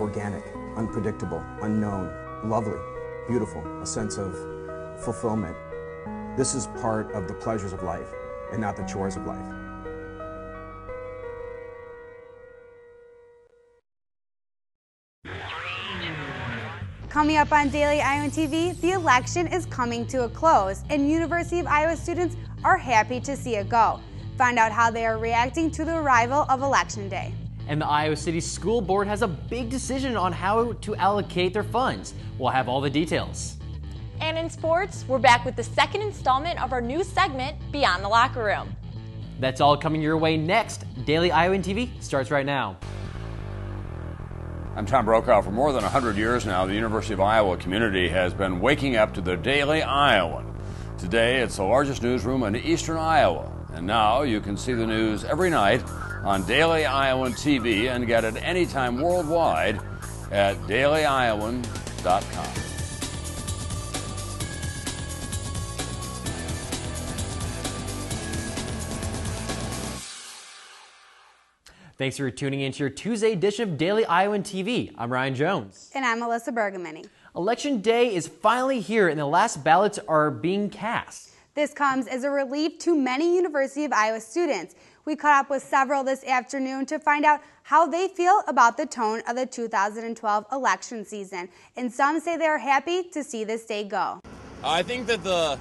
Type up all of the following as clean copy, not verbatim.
organic, unpredictable, unknown, lovely, beautiful, a sense of fulfillment. This is part of the pleasures of life and not the chores of life. Coming up on Daily Iowan TV, the election is coming to a close, and University of Iowa students are happy to see it go. Find out how they are reacting to the arrival of Election Day. And the Iowa City School Board has a big decision on how to allocate their funds. We'll have all the details. And in sports, we're back with the second installment of our new segment, Beyond the Locker Room. That's all coming your way next. Daily Iowan TV starts right now. I'm Tom Brokaw. For more than 100 years now, the University of Iowa community has been waking up to the Daily Iowan. Today, it's the largest newsroom in eastern Iowa. And now you can see the news every night on Daily Iowan TV and get it anytime worldwide at dailyiowan.com. Thanks for tuning in to your Tuesday edition of Daily Iowan TV. I'm Ryan Jones. And I'm Melissa Bergamini. Election day is finally here and the last ballots are being cast. This comes as a relief to many University of Iowa students. We caught up with several this afternoon to find out how they feel about the tone of the 2012 election season. And some say they are happy to see this day go. I think that the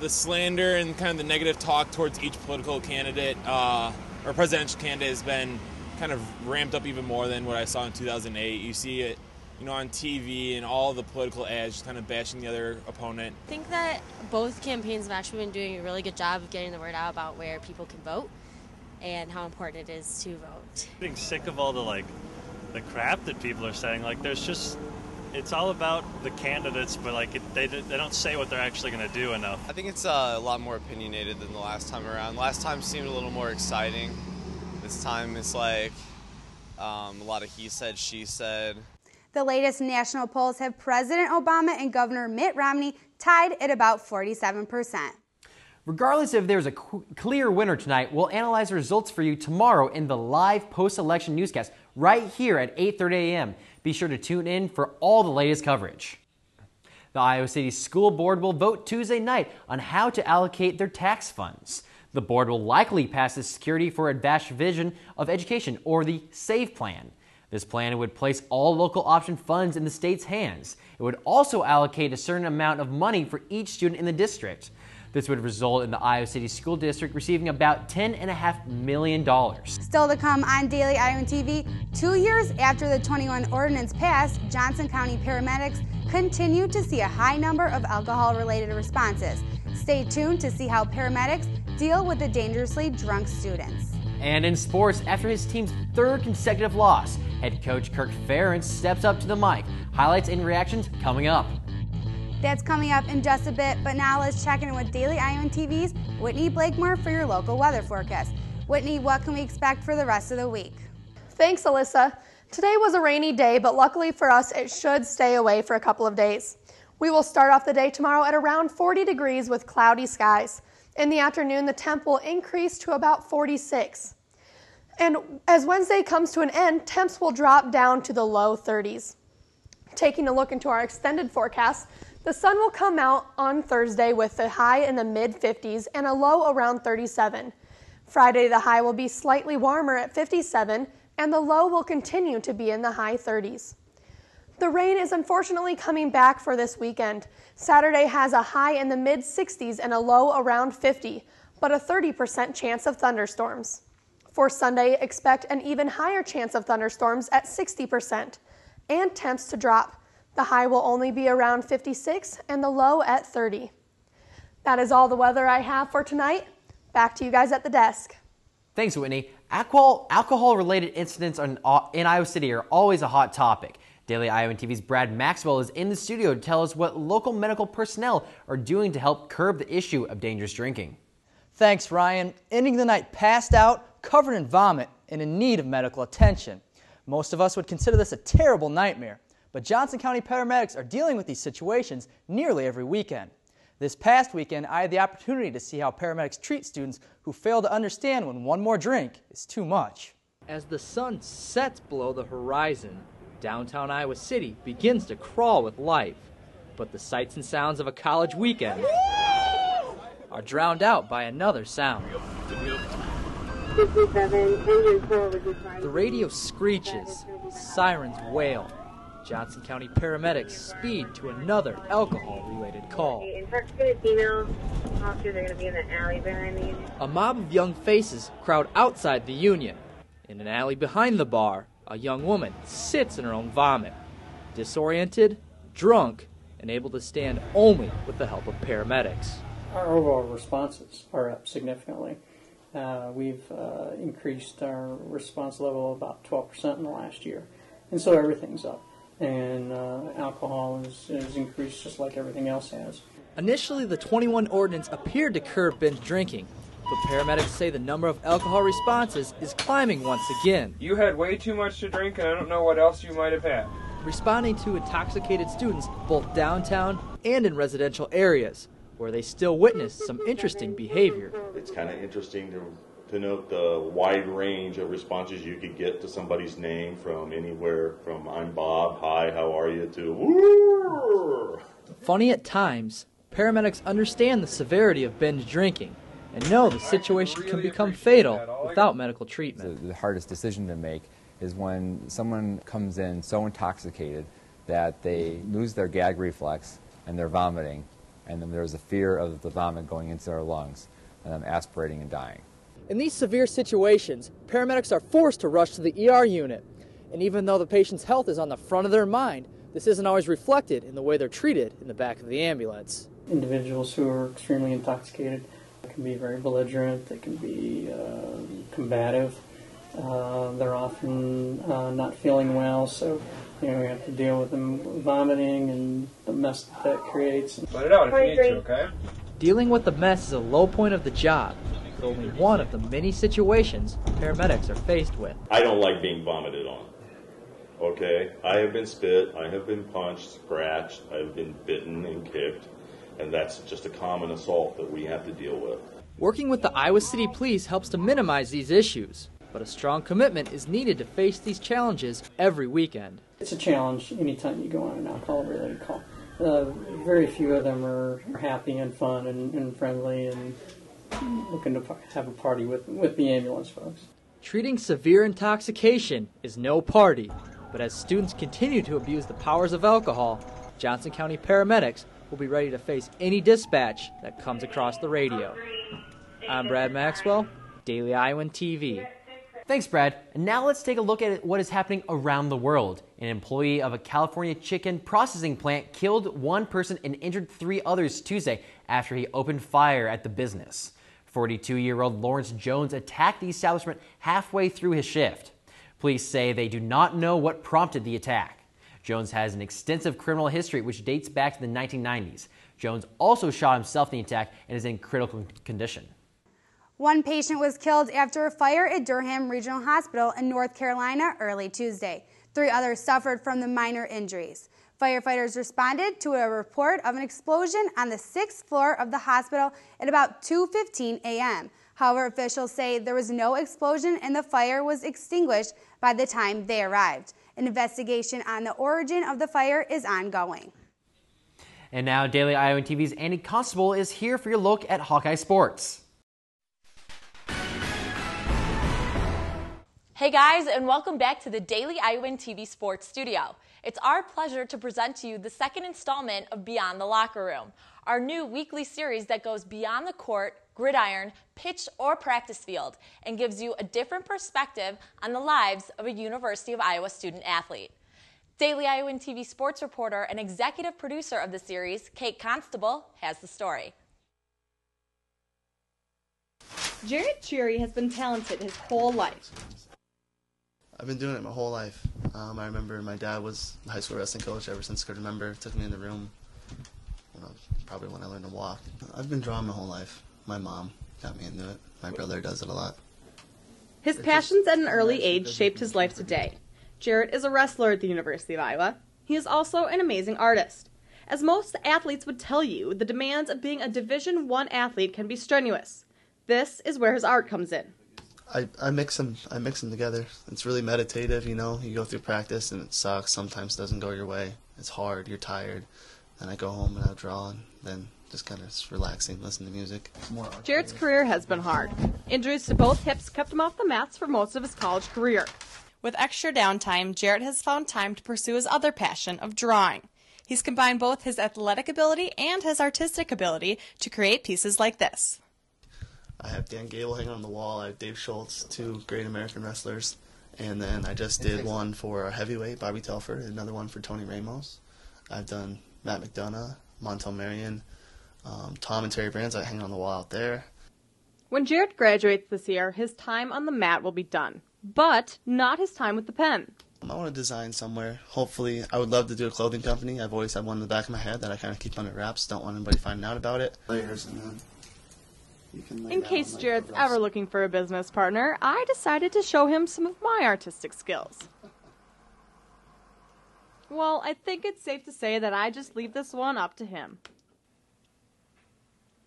slander and kind of the negative talk towards each political candidate or presidential candidate has been kind of ramped up even more than what I saw in 2008. You see it, on TV and all the political ads just kind of bashing the other opponent. I think that both campaigns have actually been doing a really good job of getting the word out about where people can vote and how important it is to vote. Getting sick of all the crap that people are saying. It's all about the candidates, but they don't say what they're actually going to do enough. I think it's a lot more opinionated than the last time around. Last time seemed a little more exciting. This time it's a lot of he said, she said. The latest national polls have President Obama and Governor Mitt Romney tied at about 47%. Regardless if there's a clear winner tonight, we'll analyze the results for you tomorrow in the live post-election newscast right here at 8:30 a.m. Be sure to tune in for all the latest coverage. The Iowa City School Board will vote Tuesday night on how to allocate their tax funds. The board will likely pass the Security for Advanced Vision of Education, or the SAVE plan. This plan would place all local option funds in the state's hands. It would also allocate a certain amount of money for each student in the district. This would result in the Iowa City School District receiving about $10.5 million. Still to come on Daily Iowan TV, 2 years after the 21 ordinance passed, Johnson County paramedics continue to see a high number of alcohol-related responses. Stay tuned to see how paramedics deal with the dangerously drunk students. And in sports, after his team's third consecutive loss, head coach Kirk Ferentz steps up to the mic. Highlights and reactions coming up. That's coming up in just a bit, but now let's check in with Daily Iowan TV's Whitney Blakemore for your local weather forecast. Whitney, what can we expect for the rest of the week? Thanks, Alyssa. Today was a rainy day, but luckily for us, it should stay away for a couple of days. We will start off the day tomorrow at around 40 degrees with cloudy skies. In the afternoon, the temp will increase to about 46. And as Wednesday comes to an end, temps will drop down to the low 30s. Taking a look into our extended forecast, the sun will come out on Thursday with a high in the mid-50s and a low around 37. Friday, the high will be slightly warmer at 57, and the low will continue to be in the high 30s. The rain is unfortunately coming back for this weekend. Saturday has a high in the mid-60s and a low around 50, but a 30% chance of thunderstorms. For Sunday, expect an even higher chance of thunderstorms at 60%, and temps to drop. The high will only be around 56 and the low at 30. That is all the weather I have for tonight. Back to you guys at the desk. Thanks, Whitney. Alcohol-related incidents in Iowa City are always a hot topic. Daily Iowan TV's Brad Maxwell is in the studio to tell us what local medical personnel are doing to help curb the issue of dangerous drinking. Thanks, Ryan. Ending the night passed out, covered in vomit, and in need of medical attention. Most of us would consider this a terrible nightmare, but Johnson County paramedics are dealing with these situations nearly every weekend. This past weekend, I had the opportunity to see how paramedics treat students who fail to understand when one more drink is too much. As the sun sets below the horizon, Downtown Iowa City begins to crawl with life, but the sights and sounds of a college weekend are drowned out by another sound. The radio screeches, sirens wail. Johnson County paramedics speed to another alcohol-related call. Intoxicated female officers are going to be in the alley behind me. A mob of young faces crowd outside the Union. In an alley behind the bar, a young woman sits in her own vomit, disoriented, drunk, and able to stand only with the help of paramedics. Our overall responses are up significantly. We've increased our response level about 12% in the last year, and so everything's up. And alcohol is increased just like everything else has. Initially, the 21 ordinance appeared to curb binge drinking, but paramedics say the number of alcohol responses is climbing once again. You had way too much to drink, and I don't know what else you might have had. Responding to intoxicated students both downtown and in residential areas, where they still witness some interesting behavior. It's kind of interesting to note the wide range of responses you could get to somebody's name, from anywhere from "I'm Bob, hi, how are you?" to "Woo!" Funny at times, paramedics understand the severity of binge drinking and know the situation can become fatal without medical treatment. The hardest decision to make is when someone comes in so intoxicated that they lose their gag reflex and they're vomiting, and then there's a fear of the vomit going into their lungs and them aspirating and dying. In these severe situations, paramedics are forced to rush to the ER unit. And even though the patient's health is on the front of their mind, this isn't always reflected in the way they're treated in the back of the ambulance. Individuals who are extremely intoxicated can be very belligerent, they can be combative, they're often not feeling well, so we have to deal with them vomiting and the mess that creates. Let it out if you need to, okay? Dealing with the mess is a low point of the job, but only one of the many situations paramedics are faced with. I don't like being vomited on. Okay? I have been spit, I have been punched, scratched, I've been bitten and kicked, and that's just a common assault that we have to deal with. Working with the Iowa City Police helps to minimize these issues, but a strong commitment is needed to face these challenges every weekend. It's a challenge anytime you go on an alcohol-related call. Very few of them are happy and fun and friendly and looking to have a party with the ambulance folks. Treating severe intoxication is no party, but as students continue to abuse the powers of alcohol, Johnson County paramedics will be ready to face any dispatch that comes across the radio. I'm Brad Maxwell, Daily Iowan TV. Thanks, Brad. And now let's take a look at what is happening around the world. An employee of a California chicken processing plant killed one person and injured 3 others Tuesday after he opened fire at the business. 42-year-old Lawrence Jones attacked the establishment halfway through his shift. Police say they do not know what prompted the attack. Jones has an extensive criminal history which dates back to the 1990s. Jones also shot himself in the attack and is in critical condition. One patient was killed after a fire at Durham Regional Hospital in North Carolina early Tuesday. 3 others suffered from the minor injuries. Firefighters responded to a report of an explosion on the 6th floor of the hospital at about 2:15 a.m. However, officials say there was no explosion and the fire was extinguished by the time they arrived. An investigation on the origin of the fire is ongoing. And now Daily Iowan TV's Andy Constable is here for your look at Hawkeye sports. Hey guys, and welcome back to the Daily Iowan TV Sports Studio. It's our pleasure to present to you the second installment of Beyond the Locker Room, our new weekly series that goes beyond the court, gridiron, pitch, or practice field and gives you a different perspective on the lives of a University of Iowa student athlete. Daily Iowan TV sports reporter and executive producer of the series, Kate Constable, has the story. Jarrett Cheery has been talented his whole life. I've been doing it my whole life. I remember my dad was the high school wrestling coach ever since I could remember. Took me in the room, probably when I learned to walk. I've been drawing my whole life. My mom got me into it. My brother does it a lot. His passions at an early age shaped his life today. Jarrett is a wrestler at the University of Iowa. He is also an amazing artist. As most athletes would tell you, the demands of being a Division I athlete can be strenuous. This is where his art comes in. I mix them together. It's really meditative, you know. You go through practice and it sucks. Sometimes it doesn't go your way. It's hard. You're tired. And I go home and I draw and then just kind of relaxing, listen to music. Jarrett's career has been hard. Injuries to both hips kept him off the mats for most of his college career. With extra downtime, Jarrett has found time to pursue his other passion of drawing. He's combined both his athletic ability and his artistic ability to create pieces like this. I have Dan Gable hanging on the wall. I have Dave Schultz, 2 great American wrestlers. And then I just did one for our heavyweight, Bobby Telford, and another one for Tony Ramos. I've done Matt McDonough, Montel Marion, Tom and Terry Brands hanging on the wall out there. When Jarrett graduates this year, his time on the mat will be done, but not his time with the pen. I want to design somewhere. Hopefully, I would love to do a clothing company. I've always had one in the back of my head that I kind of keep under wraps. Don't want anybody finding out about it. Layers and then you can lay In down case like Jarrett's the rest. ever looking for a business partner, I decided to show him some of my artistic skills. Well, I think it's safe to say that I just leave this one up to him.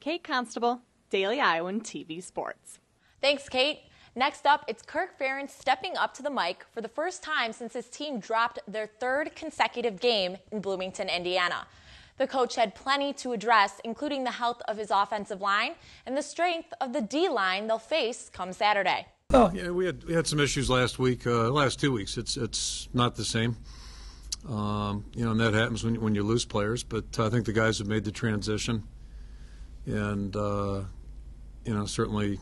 Kate Constable, Daily Iowan TV Sports. Thanks, Kate. Next up, it's Kirk Ferentz stepping up to the mic for the first time since his team dropped their 3rd consecutive game in Bloomington, Indiana. The coach had plenty to address, including the health of his offensive line and the strength of the D-line they'll face come Saturday. Well, yeah, we had some issues last week, last 2 weeks. It's not the same. And that happens when you lose players. But I think the guys have made the transition, and certainly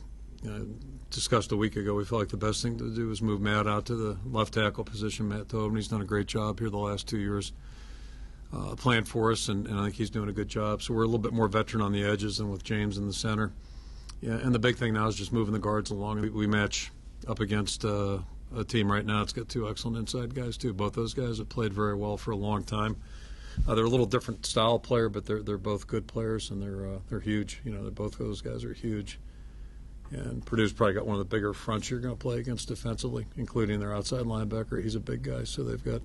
discussed a week ago. We felt like the best thing to do was move Matt out to the left tackle position. Matt Tobin, he's done a great job here the last 2 years, playing for us, and I think he's doing a good job. So we're a little bit more veteran on the edges than with James in the center. Yeah, and the big thing now is just moving the guards along. We match up against a team right now. It's got 2 excellent inside guys too. Both those guys have played very well for a long time. They're a little different style player, but they're both good players, and they're huge. Both of those guys are huge. And Purdue's probably got one of the bigger fronts you're going to play against defensively, including their outside linebacker. He's a big guy, so they've got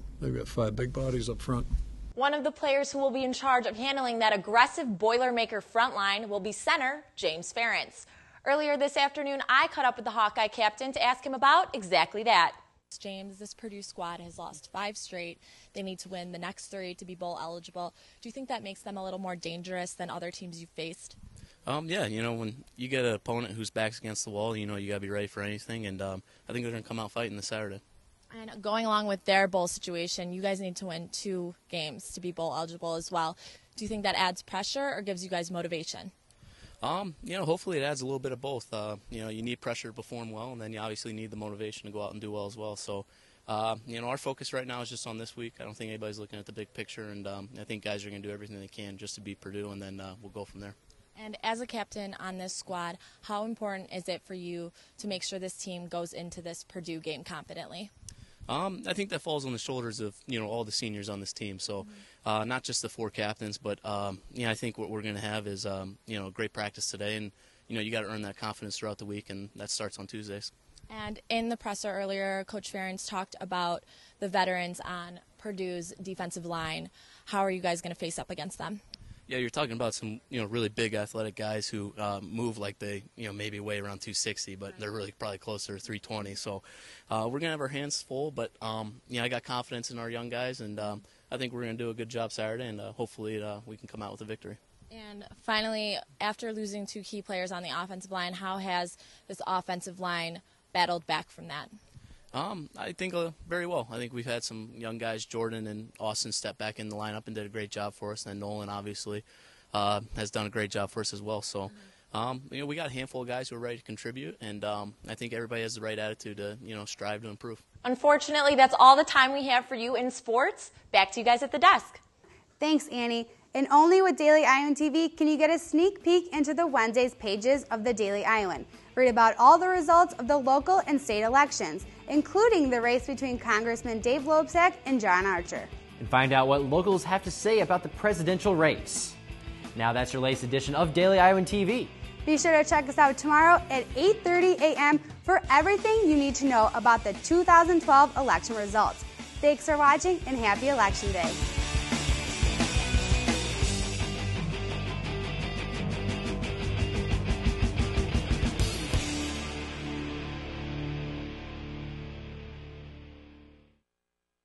5 big bodies up front. One of the players who will be in charge of handling that aggressive Boilermaker front line will be center James Ferentz. Earlier this afternoon, I caught up with the Hawkeye captain to ask him about exactly that. James, this Purdue squad has lost 5 straight. They need to win the next 3 to be bowl eligible. Do you think that makes them a little more dangerous than other teams you've faced? Yeah, when you get an opponent whose back's against the wall, you got to be ready for anything, and I think they're going to come out fighting this Saturday. And going along with their bowl situation, you guys need to win 2 games to be bowl eligible as well. Do you think that adds pressure or gives you guys motivation? Hopefully it adds a little bit of both. You need pressure to perform well, and then you obviously need the motivation to go out and do well as well. So, our focus right now is just on this week. I don't think anybody's looking at the big picture, and I think guys are going to do everything they can just to beat Purdue, and then we'll go from there. And as a captain on this squad, how important is it for you to make sure this team goes into this Purdue game confidently? I think that falls on the shoulders of all the seniors on this team. So not just the 4 captains, but I think what we're going to have is great practice today, and you got to earn that confidence throughout the week, and that starts on Tuesdays. And in the presser earlier, Coach Ferentz talked about the veterans on Purdue's defensive line. How are you guys going to face up against them? Yeah, you're talking about some really big athletic guys who move like they maybe weigh around 260, but they're really probably closer to 320. So we're gonna have our hands full, but I got confidence in our young guys, and I think we're gonna do a good job Saturday, and hopefully we can come out with a victory. And finally, after losing 2 key players on the offensive line, how has this offensive line battled back from that? I think very well. I think we've had some young guys, Jordan and Austin, step back in the lineup and did a great job for us. And then Nolan, obviously, has done a great job for us as well. So, we got a handful of guys who are ready to contribute, and I think everybody has the right attitude to, strive to improve. Unfortunately, that's all the time we have for you in sports. Back to you guys at the desk. Thanks, Annie. And only with Daily Iowan TV can you get a sneak peek into the Wednesday's pages of the Daily Iowan. Read about all the results of the local and state elections, including the race between Congressman Dave Loebsack and John Archer. And find out what locals have to say about the presidential race. Now that's your latest edition of Daily Iowan TV. Be sure to check us out tomorrow at 8:30 a.m. for everything you need to know about the 2012 election results. Thanks for watching and happy Election Day.